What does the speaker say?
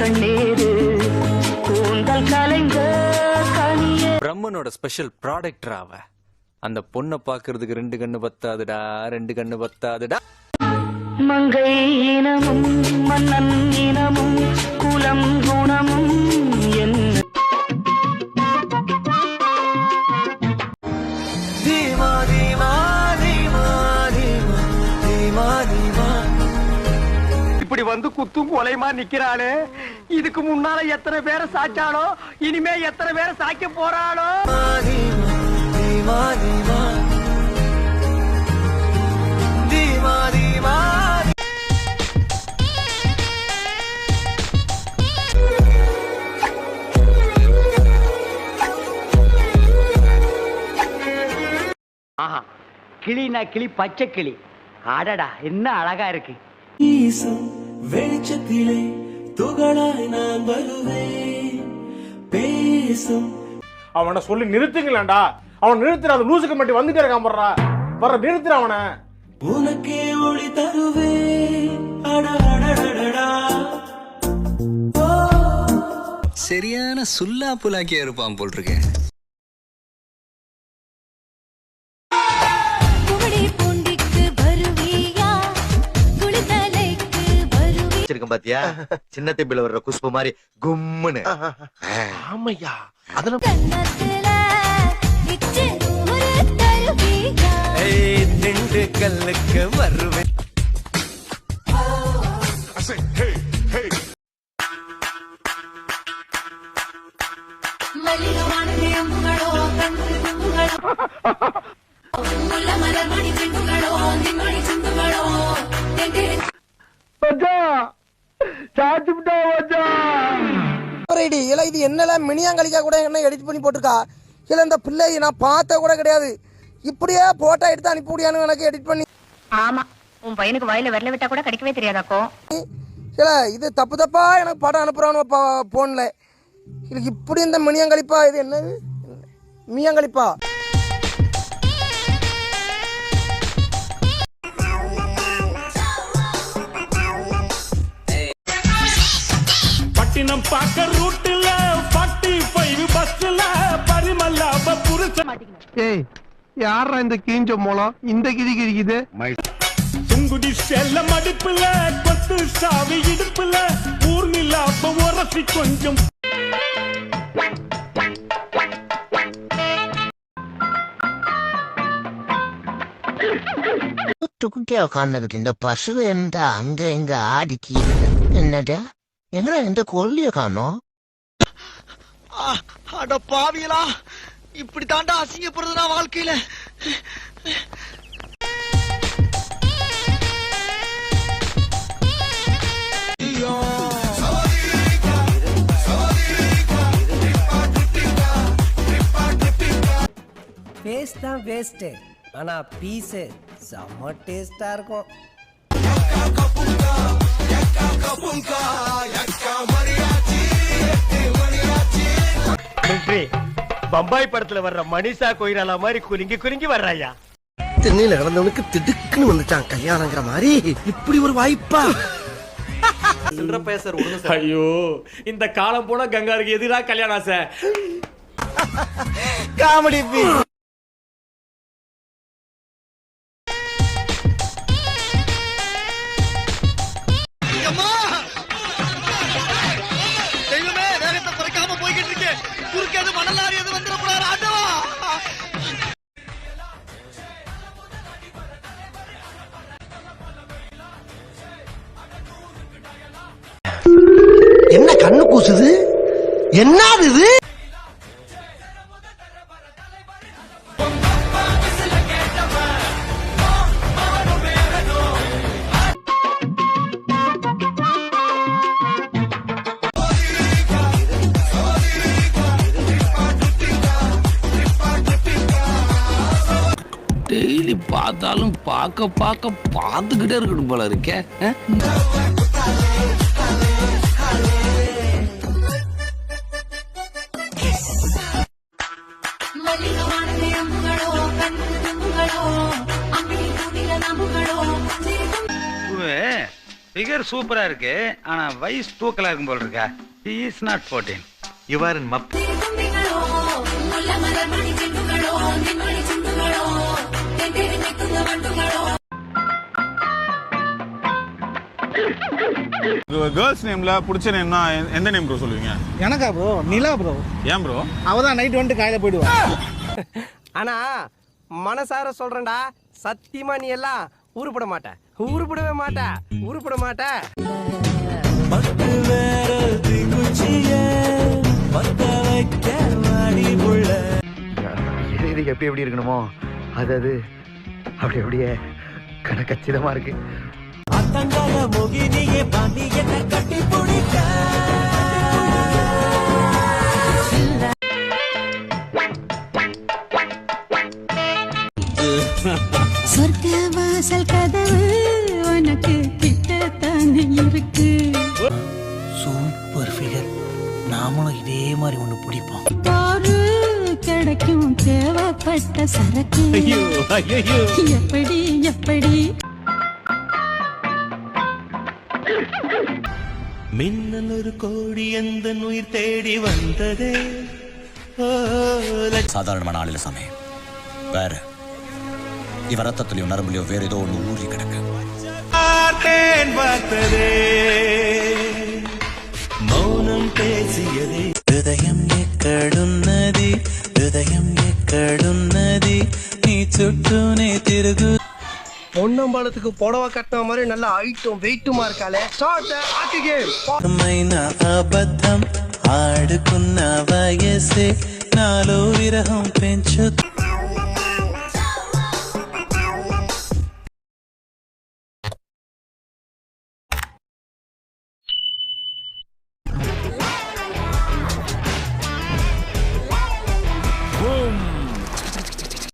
கண்ணீரு கூந்தல் கலைந்த கனியே. பிரம்மனோட ஸ்பெஷல் ப்ராடக்ட் அவ. அந்த பொண்ணை பாக்குறதுக்கு 2 கண்ணு பத்தாதுடா, 2 கண்ணு பத்தாதுடா. மங்கை இனமும் மன்னன் இனமும் குலம் குணமும் என்ன இப்படி வந்து குத்தும் கொலைமா நிக்கிறாளே, இதுக்கு முன்னால எத்தனை பேரை சாச்சாலோ, இனிமே எத்தனை பேரை சாய்க்க போறாளோ. ஆஹா, கிளினா கிளி, பச்சை கிளி. அடடா, என்ன அழகா இருக்கு. வெளிச்சத்திலே துகளாய் நான் வருவேன் பேசும். அவனை சொல்லி நிறுத்துங்களேன்டா. அவன் நிறுத்துற, அது லூசுக்கு மட்டும் வந்துட்டே இருக்கான். போடுறா வர நிறுத்துற அவனை. உனக்கே ஒளி தருவேன். சரியான சுல்லா புலாக்கியா இருப்பான் போல் இருக்கேன். பாத்தியா, சின்ன தேம்பில வர்ற குஷ்பு மாதிரி கும்முன்னு. ஆமையா, அதுல திண்டுக்கல்லுக்கு வருவேன். இது என்னெல்லாம் மினியாங்கலிக்கா கூட என்ன எடிட் பண்ணி போட்டிருக்கா. இல்ல இந்த பிள்ளை நான் பார்த்த கூட கிடையாது. இப்படியே போட்டோ எடுத்து அனுப்பி முடியானு எனக்கு எடிட் பண்ணி. ஆமா, உன் பையனுக்கு வாயில விரல விட்டா கூட கிடைக்கவே தெரியாதாக்கோ. இல்ல இது தப்பு தப்பா எனக்கு படம் அனுப்புறான்னு போன்ல. இப்படி இந்த மினியாங்கலிப்பா, இது என்னது மினியாங்கலிப்பா. பட்டினம் பாக்க ரூட்ல 45 பஸ்ல பரிமல்லாப புருஷன். ஏய், யாரா இந்த கீஞ்ச மூலம் இந்த கிரி கிரிக்குது? சுங்குடி செல்ல மடிப்புல கொத்து சாவி இடுப்புல ஊர்நிலாப்ப உரசி கொஞ்சம். குட்டியா உட்கார்ந்துகிட்டு இந்த பசு எந்த அங்க எங்க ஆடிக்கி என்னடா, எங்க எந்த கொல்லிய காணோம். அட பாவியலா, இப்படி தாண்டா அசிங்கப்படுறதுனா வாழ்க்கையில. பேஸ்ட் தான் வேஸ்ட், ஆனா பீஸ் செம்ம டேஸ்டா இருக்கும். பம்பாய் படத்துல வர்ற மனிஷா கொய்ராலா மாதிரி குலுங்கி குலுங்கி வர்றாயா. திண்ணையில கிடந்தவனுக்கு திடுக்குன்னு வந்துட்டான் கல்யாணங்கிற மாதிரி. இப்படி ஒரு வாய்ப்பா? ஐயோ, இந்த காலம் போன கங்காருக்கு எதிரா கல்யாணம் ஆசை. Comedy piece. என்ன கண்ணு கூசுது? என்னது இது? டெய்லி பார்த்தாலும் பார்த்துக்கிட்டே இருக்கணும் போல இருக்கே. ஃபிகர் சூப்பரா இருக்கு, ஆனா வயசு தூக்கலா இருக்கும் போல இருக்கா. He is not 14. You are in map. Girls நேம்ல பிடிச்ச நேம்னா எந்த நேம் ப்ரோ சொல்லுவீங்க? எனக்கா ப்ரோ? நிலா ப்ரோ. ஏன் ப்ரோ? அவதான் நைட் வந்துட்டு காலையில போயிடுவா. ஆனா மனசார சொல்றேன்டா, சத்தியமா நீ எல்லாம் உருப்பட மாட்ட, உருப்படவே மாட்ட, உருப்பட மாட்ட. இதுக்கு எப்படி இருக்கணுமோ அது அது அப்படி அப்படியே கணக்கச்சிதமா இருக்கு. சொர்க்க வாசல் கதவு உனக்கு கிட்டத்தானே இருக்கு. Super figure. நாமளும் இதே மாதிரி ஒண்ணு பிடிப்போம். பாரு கிடைக்கும் தேவைப்பட்ட சரக்கு. எப்படி எப்படி மின்னல் ஒரு கோடி எந்த உயிர் தேடி வந்ததே. சாதாரணமான ஆளில சாமி, வேற இவ ரத்தத்திலையும் நரம்புலையும் வேற ஏதோ ஒண்ணு ஊறி கிடக்கு. பார்த்ததே மௌனம் பேசியதே. ஹிருதயம் எக்கடுன்னதி, ஹிருதயம் எக்கடுன்னதி, நீ சுட்டுனே திருகு. பொன்னம்பாலத்துக்கு புடவை கட்டின மாதிரி நல்ல ஹைட்டும் வெயிட்டுமா இருக்காளே. ஸ்டார்ட் ஆக்கு கேம். అబద్ధం ఆడుకున్న వయసే నాలో విరహం పెంచు.